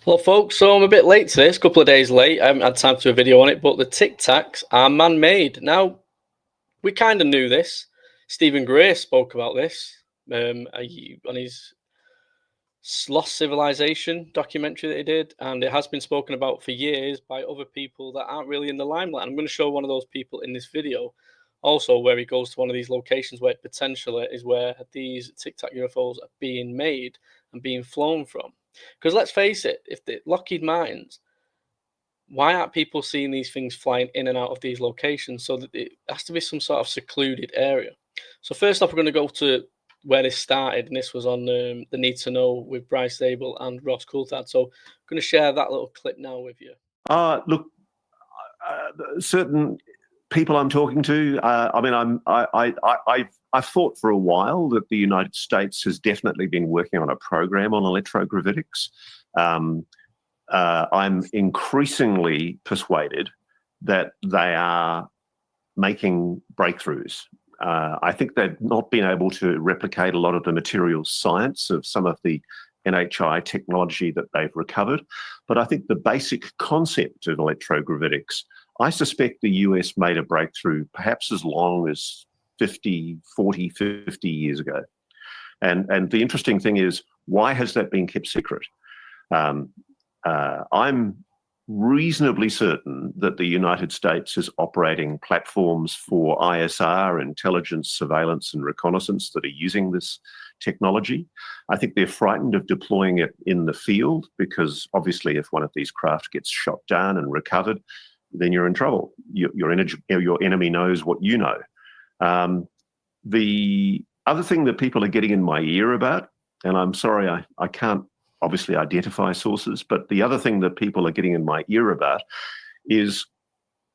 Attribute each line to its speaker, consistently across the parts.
Speaker 1: Well, folks, so I'm a bit late to this, a couple of days late. I haven't had time to do a video on it, but the Tic Tacs are man-made. Now, we kind of knew this. Stephen Gray spoke about this on his Lost Civilization documentary that he did, and it has been spoken about for years by other people that aren't really in the limelight. I'm going to show one of those people in this video, also where he goes to one of these locations where potentially is where these Tic Tac UFOs are being made and being flown from. Because let's face it, if the Lockheed Martins, why aren't people seeing these things flying in and out of these locations? So that it has to be some sort of secluded area. So first off, we're going to go to where this started, and this was on the Need to Know with Bryce Zabel and Ross Coulthard. So I'm going to share that little clip now with you.
Speaker 2: Look, certain people I'm talking to, I've thought for a while that the United States has definitely been working on a program on electrogravitics. I'm increasingly persuaded that they are making breakthroughs. I think they've not been able to replicate a lot of the material science of some of the NHI technology that they've recovered. But I think the basic concept of electrogravitics, I suspect the US made a breakthrough perhaps as long as 50 years ago. And the interesting thing is, why has that been kept secret? I'm reasonably certain that the United States is operating platforms for ISR, intelligence, surveillance, and reconnaissance that are using this technology. I think they're frightened of deploying it in the field because obviously if one of these craft gets shot down and recovered, then you're in trouble. Your enemy knows what you know. The other thing that people are getting in my ear about, and I'm sorry, I can't obviously identify sources, but the other thing that people are getting in my ear about is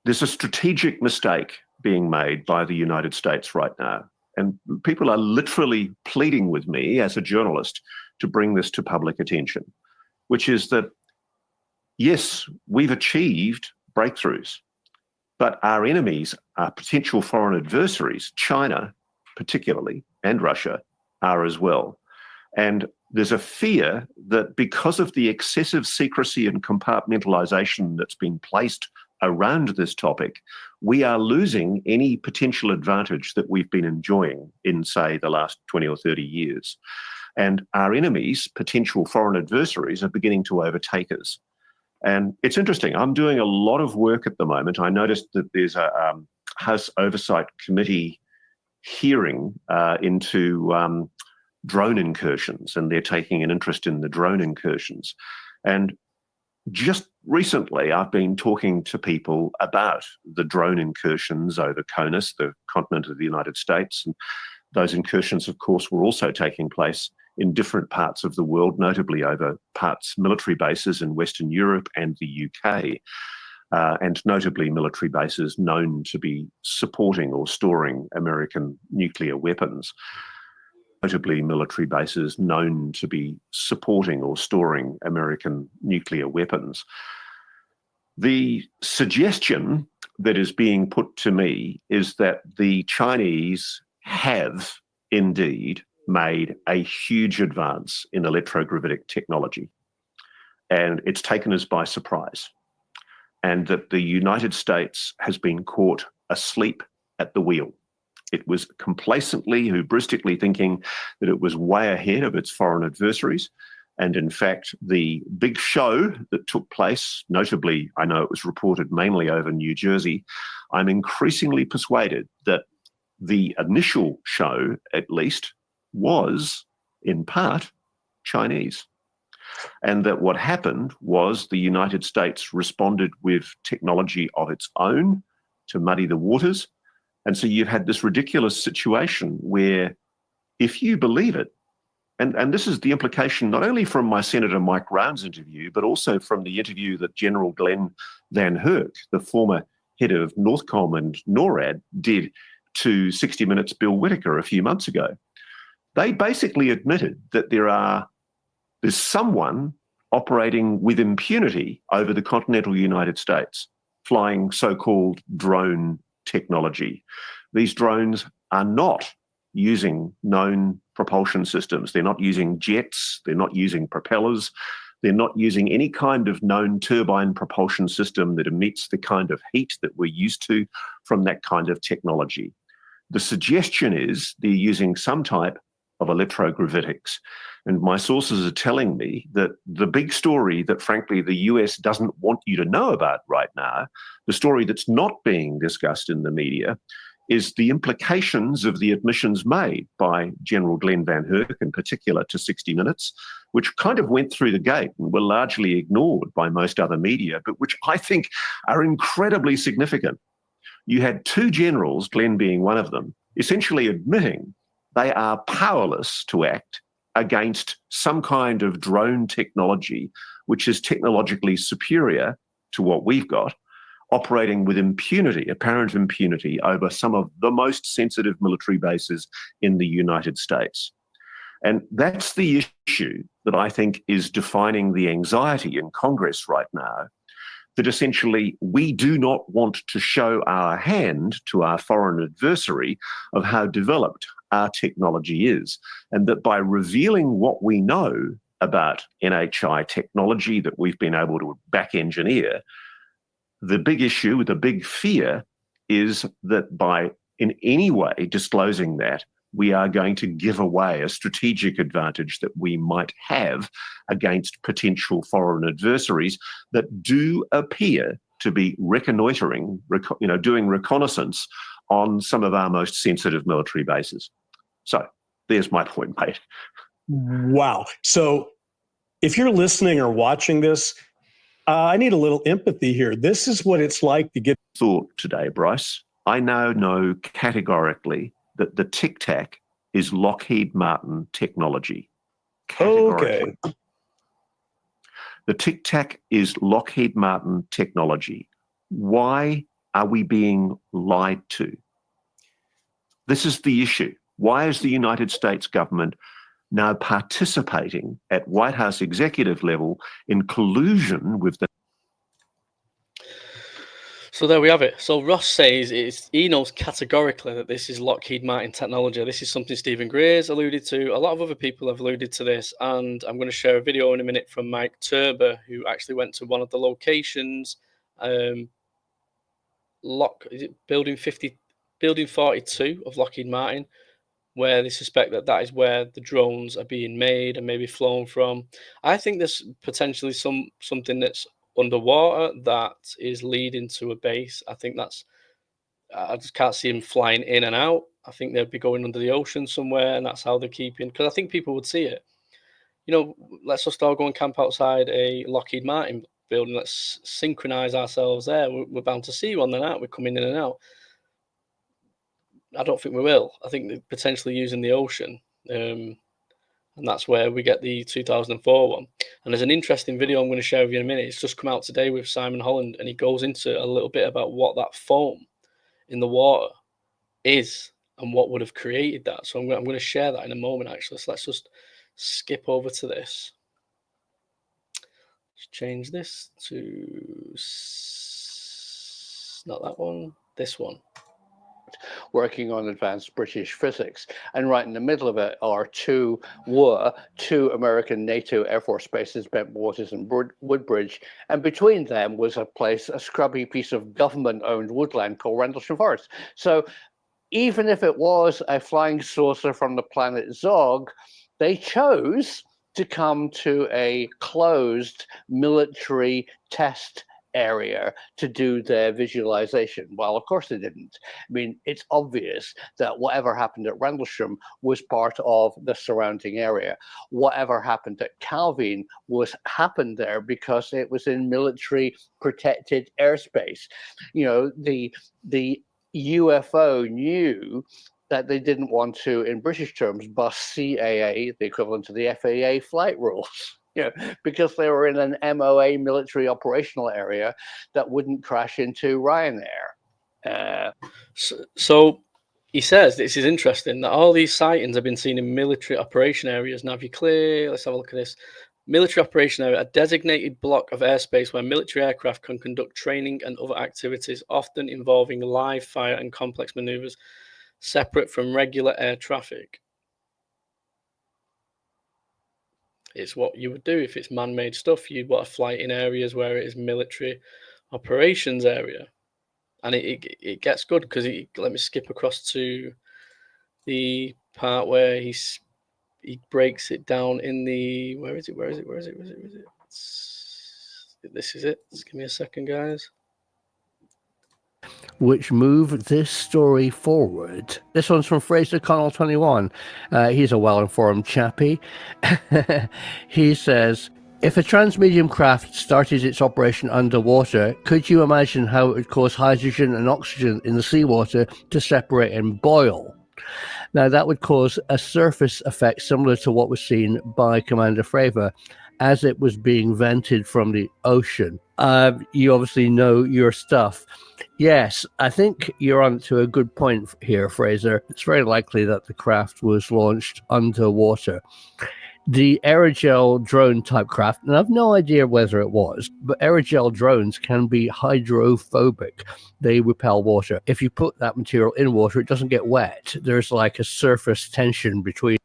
Speaker 2: there's a strategic mistake being made by the United States right now. And people are literally pleading with me as a journalist to bring this to public attention, which is that, yes, we've achieved breakthroughs, but our enemies, our potential foreign adversaries, China particularly, and Russia, are as well. And there's a fear that because of the excessive secrecy and compartmentalization that's been placed around this topic, we are losing any potential advantage that we've been enjoying in, say, the last 20 or 30 years. And our enemies, potential foreign adversaries, are beginning to overtake us. And it's interesting. I'm doing a lot of work at the moment. I noticed that there's a House Oversight Committee hearing into drone incursions, and they're taking an interest in the drone incursions. And just recently, I've been talking to people about the drone incursions over CONUS, the continent of the United States. And those incursions, of course, were also taking place in different parts of the world, notably over military bases in Western Europe and the UK, and notably military bases known to be supporting or storing American nuclear weapons. Notably military bases known to be supporting or storing American nuclear weapons. The suggestion that is being put to me is that the Chinese have indeed made a huge advance in electrogravitic technology, and it's taken us by surprise, and that the United States has been caught asleep at the wheel. It was complacently, hubristically thinking that it was way ahead of its foreign adversaries. And in fact, the big show that took place, notably, I know it was reported mainly over New Jersey, I'm increasingly persuaded that the initial show, at least, was, in part, Chinese. And that what happened was the United States responded with technology of its own to muddy the waters. And so you've had this ridiculous situation where, if you believe it, and this is the implication not only from my Senator Mike Rounds interview, but also from the interview that General Glenn Van Herk, the former head of Northcom and NORAD, did to 60 Minutes Bill Whitaker a few months ago. They basically admitted that there's someone operating with impunity over the continental United States, flying so-called drone technology. These drones are not using known propulsion systems. They're not using jets. They're not using propellers. They're not using any kind of known turbine propulsion system that emits the kind of heat that we're used to from that kind of technology. The suggestion is they're using some type of electrogravitics. And my sources are telling me that the big story that, frankly, the US doesn't want you to know about right now, the story that's not being discussed in the media, is the implications of the admissions made by General Glenn Van Herk, in particular, to 60 Minutes, which kind of went through the gate and were largely ignored by most other media, but which I think are incredibly significant. You had two generals, Glenn being one of them, essentially admitting they are powerless to act against some kind of drone technology which is technologically superior to what we've got, operating with impunity, apparent impunity, over some of the most sensitive military bases in the United States. And that's the issue that I think is defining the anxiety in Congress right now, that essentially we do not want to show our hand to our foreign adversary of how developed our technology is, and that by revealing what we know about NHI technology that we've been able to back engineer, the big issue, the big fear is that by in any way disclosing that, we are going to give away a strategic advantage that we might have against potential foreign adversaries that do appear to be reconnoitering, doing reconnaissance on some of our most sensitive military bases. So there's my point, mate.
Speaker 3: Wow. So if you're listening or watching this, I need a little empathy here. This is what it's like to get
Speaker 2: thought today, Bryce. I now know categorically that the Tic Tac is Lockheed Martin technology. Categorically.
Speaker 3: Okay.
Speaker 2: The Tic Tac is Lockheed Martin technology. Why are we being lied to? This is the issue. Why is the United States government now participating at White House executive level in collusion with the...
Speaker 1: So there we have it. So Ross says he knows categorically that this is Lockheed Martin technology. This is something Stephen Gray's alluded to. A lot of other people have alluded to this, and I'm going to share a video in a minute from Mike Turber, who actually went to one of the locations, Building 42 of Lockheed Martin, where they suspect that is where the drones are being made and maybe flown from. I think there's potentially something that's underwater that is leading to a base. I just can't see them flying in and out. I think they'd be going under the ocean somewhere, and that's how they're keeping, because I think people would see it. Let's just all go and camp outside a Lockheed Martin building. Let's synchronize ourselves there. We're bound to see one then, aren't we, coming in and out? I don't think we will. I think they're potentially using the ocean. And that's where we get the 2004 one. And there's an interesting video I'm going to share with you in a minute. It's just come out today with Simon Holland, and he goes into a little bit about what that foam in the water is and what would have created that. So I'm going to share that in a moment, actually. So let's just skip over to this. Let's change this to not that one, this one.
Speaker 4: Working on advanced British physics, and right in the middle of it are two American NATO Air Force bases, Bentwaters and Woodbridge, and between them was a scrubby piece of government-owned woodland called Rendlesham Forest. So even if it was a flying saucer from the planet Zog, they chose to come to a closed military test area to do their visualization. Well, of course they didn't. I mean, it's obvious that whatever happened at Rendlesham was part of the surrounding area. Whatever happened at Calvin happened there because it was in military protected airspace. The UFO knew that they didn't want to, in British terms, bust CAA, the equivalent to the FAA flight rules. Because they were in an MOA military operational area that wouldn't crash into Ryanair.
Speaker 1: So he says, this is interesting, that all these sightings have been seen in military operation areas. Now, if you clear, let's have a look at this. Military operation area, a designated block of airspace where military aircraft can conduct training and other activities, often involving live fire and complex maneuvers, separate from regular air traffic. it's what you would do if it's man-made stuff. You'd want to fly in areas where it is military operations area, and it gets good because let me skip across to the part where he breaks it down in the where is it? This is it. Just give me a second, guys.
Speaker 5: Which move this story forward. This one's from Fraser Connell 21. He's a well-informed chappie. He says, if a transmedium craft started its operation underwater, could you imagine how it would cause hydrogen and oxygen in the seawater to separate and boil? Now, that would cause a surface effect similar to what was seen by Commander Fravor as it was being vented from the ocean. You obviously know your stuff. Yes, I think you're on to a good point here, Fraser. It's very likely that the craft was launched underwater. The aerogel drone type craft, and I've no idea whether it was, but aerogel drones can be hydrophobic. They repel water. If you put that material in water, it doesn't get wet. There's like a surface tension between.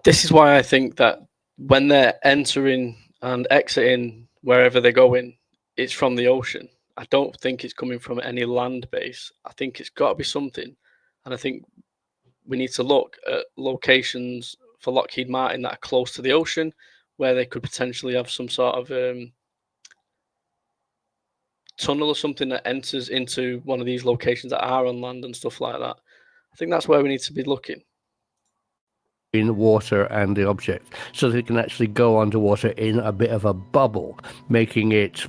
Speaker 1: This is why I think that when they're entering and exiting wherever they're going, it's from the ocean. I don't think it's coming from any land base. I think it's got to be something. And I think we need to look at locations for Lockheed Martin that are close to the ocean, where they could potentially have some sort of tunnel or something that enters into one of these locations that are on land and stuff like that. I think that's where we need to be looking.
Speaker 5: In water and the object, so they can actually go underwater in a bit of a bubble, making it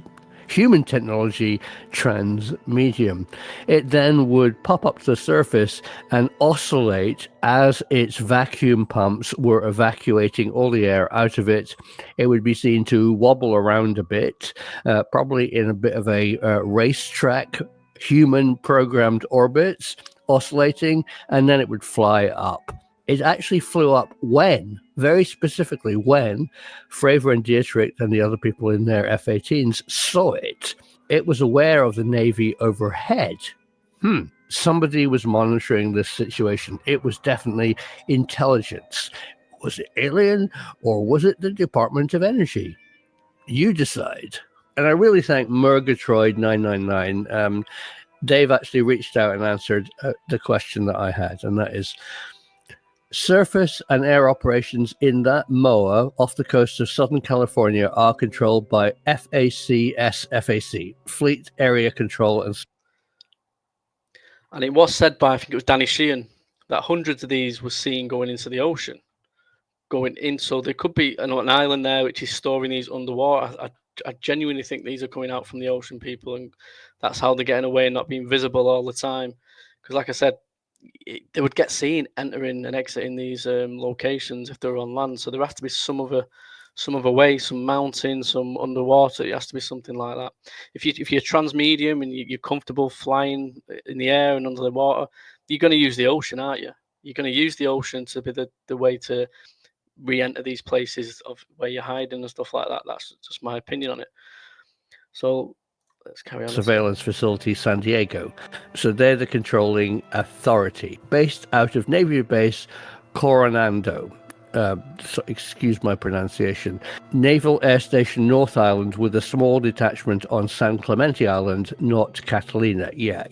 Speaker 5: human technology transmedium. It then would pop up to the surface and oscillate as its vacuum pumps were evacuating all the air out of it. It would be seen to wobble around a bit, probably in a bit of a racetrack, human programmed orbits, oscillating, and then it would fly up. It actually flew up when, very specifically, when Fravor and Dietrich and the other people in their F-18s saw it. It was aware of the Navy overhead. Somebody was monitoring this situation. It was definitely intelligence. Was it alien or was it the Department of Energy? You decide. And I really thank Murgatroyd 999. Dave actually reached out and answered the question that I had, and that is, surface and air operations in that MOA off the coast of Southern California are controlled by FAC, Fleet Area Control.
Speaker 1: And it was said by, I think it was Danny Sheehan, that hundreds of these were seen going into the ocean. So there could be an island there which is storing these underwater. I genuinely think these are coming out from the ocean, people, and that's how they're getting away and not being visible all the time. Because like I said, they would get seen entering and exiting these locations if they're on land. So there has to be some other way, some mountain, some underwater. It has to be something like that. If you're transmedium and you're comfortable flying in the air and under the water, you're going to use the ocean, aren't you? You're going to use the ocean to be the way to re-enter these places of where you're hiding and stuff like that. That's just my opinion on it. So let's carry on.
Speaker 5: Surveillance Facility San Diego. So they're the controlling authority, based out of Navy Base Coronado. So excuse my pronunciation. Naval Air Station North Island with a small detachment on San Clemente Island, not Catalina. Yeah.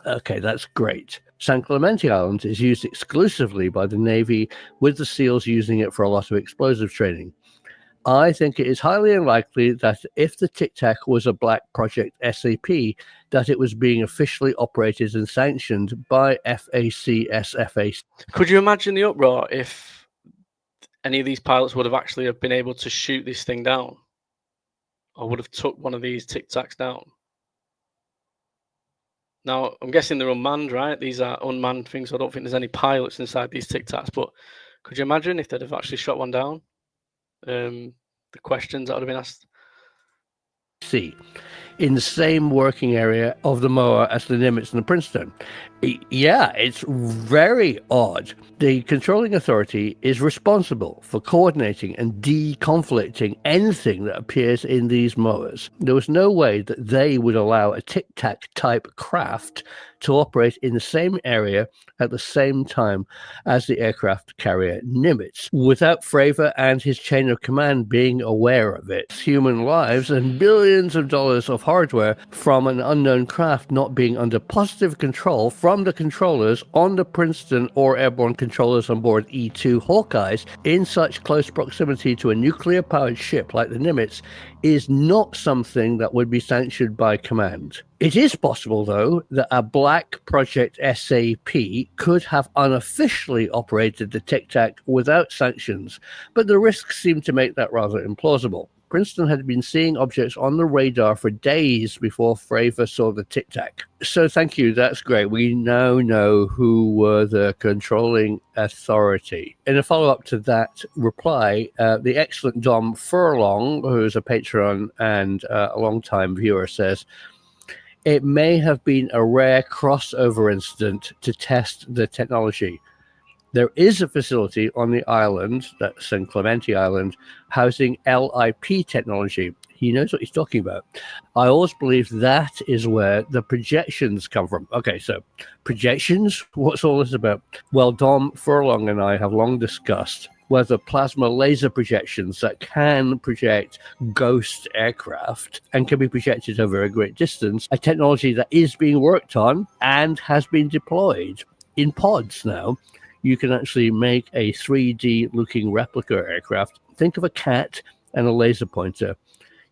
Speaker 5: Okay, that's great. San Clemente Island is used exclusively by the Navy, with the SEALs using it for a lot of explosive training. I think it is highly unlikely that if the Tic Tac was a black project SAP, that it was being officially operated and sanctioned by FAC.
Speaker 1: Could you imagine the uproar if any of these pilots would have actually have been able to shoot this thing down, or would have took one of these Tic Tacs down? Now, I'm guessing they're unmanned, right? These are unmanned things, so I don't think there's any pilots inside these Tic Tacs, but could you imagine if they'd have actually shot one down? The questions that would have been asked.
Speaker 5: in the same working area of the MOA as the Nimitz and the Princeton. Yeah, it's very odd. The controlling authority is responsible for coordinating and deconflicting anything that appears in these MOAs. There was no way that they would allow a Tic Tac type craft to operate in the same area at the same time as the aircraft carrier Nimitz, without Fravor and his chain of command being aware of it. Human lives and billions of dollars of hardware from an unknown craft not being under positive control from the controllers on the Princeton or airborne controllers on board E-2 Hawkeyes in such close proximity to a nuclear-powered ship like the Nimitz is not something that would be sanctioned by command. It is possible, though, that a Black Project SAP could have unofficially operated the Tic Tac without sanctions, but the risks seem to make that rather implausible. Princeton had been seeing objects on the radar for days before Fravor saw the Tic Tac. So thank you, that's great. We now know who were the controlling authority. In a follow-up to that reply, the excellent Dom Furlong, who is a patron and a long-time viewer, says, it may have been a rare crossover incident to test the technology. There is a facility on the island, that's San Clemente Island, housing LIP technology. He knows what he's talking about. I always believe that is where the projections come from. Okay, so projections? What's all this about? Well, Dom Furlong and I have long discussed whether plasma laser projections that can project ghost aircraft and can be projected over a great distance, a technology that is being worked on and has been deployed in pods now. You can actually make a 3D looking replica aircraft. Think of a cat and a laser pointer.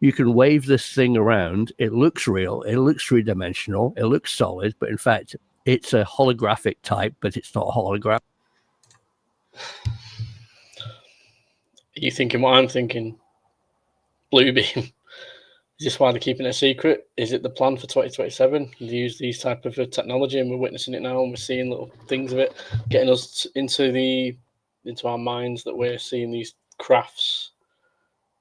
Speaker 5: You can wave this thing around. It looks real. It looks three-dimensional. It looks solid, but in fact, it's a holographic type, but it's not a hologram.
Speaker 1: Are you thinking what I'm thinking? Blue beam. Is this why they're keeping it a secret? Is it the plan for 2027 to use these type of technology, and we're witnessing it now, and we're seeing little things of it getting us into our minds that we're seeing these crafts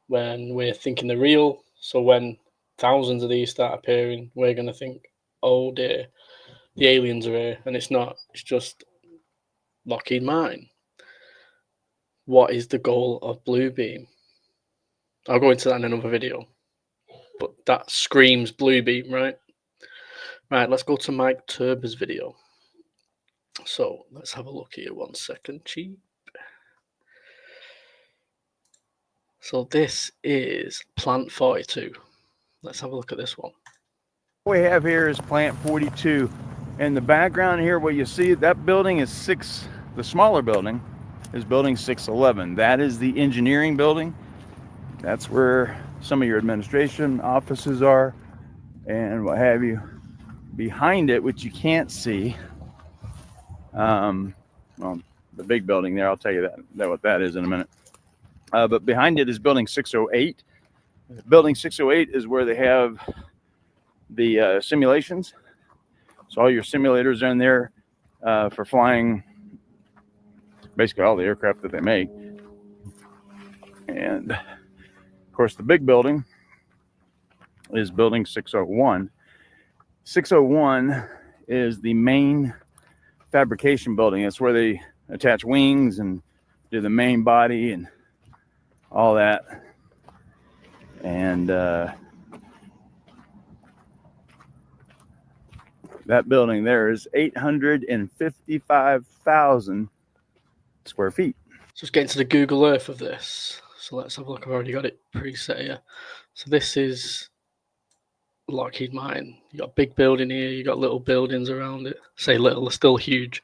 Speaker 1: when we're thinking they're real. So when thousands of these start appearing, we're going to think, oh dear, the aliens are here, and it's not. It's just Lockheed Martin. What is the goal of Blue Beam? I'll go into that in another video. But that screams Blue Beam, right? Right, let's go to Mike Turber's video. So let's have a look here. 1 second, cheap. So this is Plant 42. Let's have a look at this one.
Speaker 6: What we have here is Plant 42. In the background here, what you see, that building is the smaller building is building 611. That is the engineering building. That's where some of your administration offices are and what have you. Behind it, which you can't see, well, the big building there, I'll tell you that what that is in a minute. But behind it is building 608. Building 608 is where they have the simulations. So all your simulators are in there for flying basically all the aircraft that they make. And of course, the big building is building 601. 601 is the main fabrication building. It's where they attach wings and do the main body and all that. And that building there is 855,000 square feet.
Speaker 1: Just getting to the Google Earth of this. So let's have a look. I've already got it preset here. So this is Lockheed Martin. You got a big building here. You got little buildings around it. Say little, they're still huge.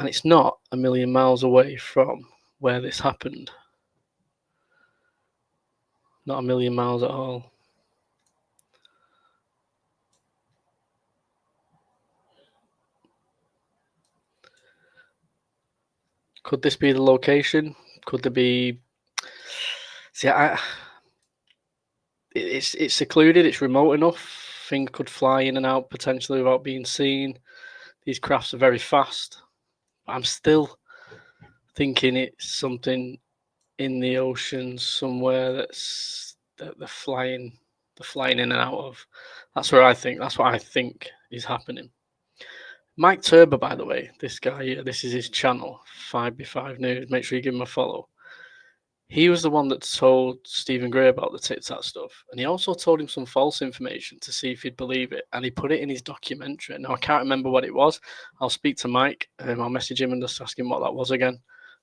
Speaker 1: And it's not a million miles away from where this happened. Not a million miles at all. Could this be the location? Could there be? See, it's secluded. It's remote enough. Things could fly in and out potentially without being seen. These crafts are very fast. I'm still thinking it's something in the ocean somewhere that they're flying they're flying in and out of. That's what I think is happening. Mike Turber, by the way, this guy here, this is his channel, 5B5 News. Make sure you give him a follow. He was the one that told Stephen Gray about the Tic Tac stuff, and he also told him some false information to see if he'd believe it, and he put it in his documentary. Now, I can't remember what it was. I'll speak to Mike, I'll message him and just ask him what that was again,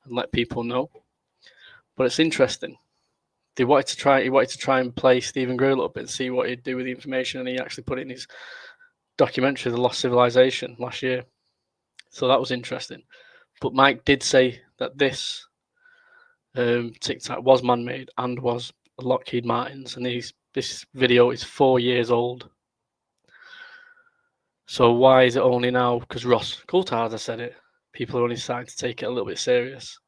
Speaker 1: and let people know. But it's interesting. He wanted to try and play Stephen Gray a little bit and see what he'd do with the information, and he actually put it in his documentary, The Lost Civilization, last year. So that was interesting. But Mike did say that this Tic Tac was man-made and was Lockheed Martin's, and this video is 4 years old. So why is it only now? Because Ross Coulthard has said it. People are only starting to take it a little bit serious.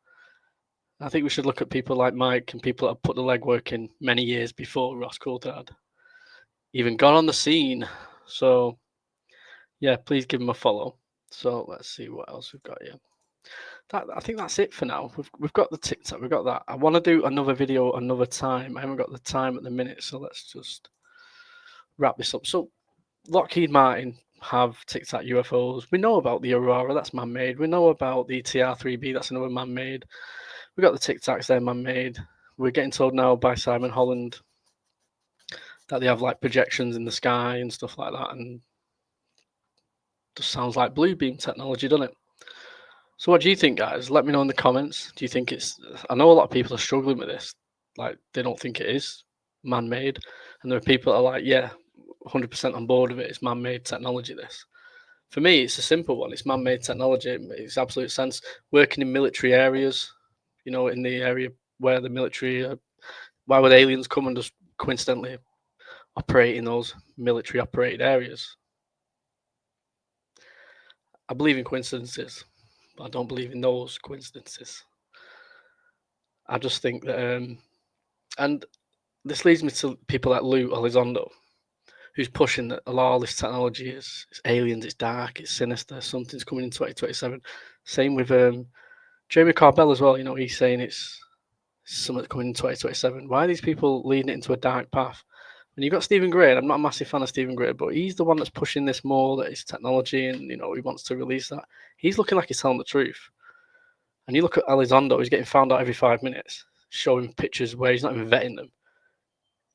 Speaker 1: I think we should look at people like Mike and people that have put the legwork in many years before Ross Coulthard even got on the scene. So yeah, please give him a follow. So let's see what else we've got here. I think that's it for now. We've got the Tic Tac, we've got that. I want to do another video another time. I haven't got the time at the minute, so let's just wrap this up. So Lockheed Martin have Tic Tac UFOs. We know about the Aurora, that's man-made. We know about the TR-3B, that's another man-made. We've got the Tic Tacs, they're man-made. We're getting told now by Simon Holland that they have like projections in the sky and stuff like that, and just sounds like blue beam technology, doesn't it? So what do you think, guys? Let me know in the comments. Do you think it's... I know a lot of people are struggling with this. Like, they don't think it is man-made. And there are people that are like, yeah, 100% on board with it. It's man-made technology, this. For me, it's a simple one. It's man-made technology. It makes absolute sense. Working in military areas, you know, in the area where the military... why would aliens come and just coincidentally operate in those military-operated areas? I believe in coincidences. I don't believe in those coincidences. I just think that, and this leads me to people like Lou Elizondo, who's pushing that a lot of this technology is aliens, it's dark, it's sinister, something's coming in 2027. Same with Jeremy Corbell as well. You know, he's saying it's something coming in 2027. Why are these people leading it into a dark path? When you've got Stephen Gray, and I'm not a massive fan of Stephen Gray, but he's the one that's pushing this more, that it's technology, and you know he wants to release that. He's looking like he's telling the truth. And you look at Elizondo, he's getting found out every 5 minutes, showing pictures where he's not even vetting them.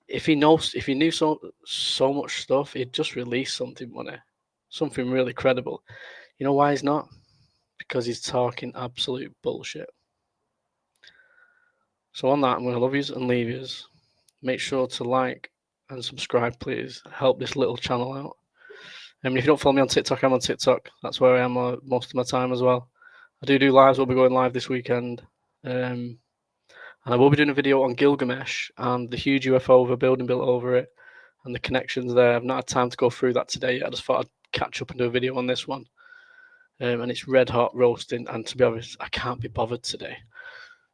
Speaker 1: If he knew so much stuff, he'd just release something, wouldn't he? Something really credible. You know why he's not? Because he's talking absolute bullshit. So on that, I'm going to love yous and leave yous. Make sure to like and subscribe, please. Help this little channel out. I mean, if you don't follow me on TikTok, I'm on TikTok. That's where I am most of my time as well. I do lives. We'll be going live this weekend. And I will be doing a video on Gilgamesh and the huge UFO with a building built over it and the connections there. I've not had time to go through that today. I just thought I'd catch up and do a video on this one. And it's red hot roasting. And to be honest, I can't be bothered today.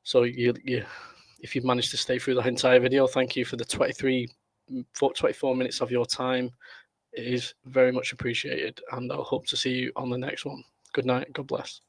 Speaker 1: So if you've managed to stay through the entire video, thank you for the 24 minutes of your time. It is very much appreciated. And I'll hope to see you on the next one. Good night. God bless.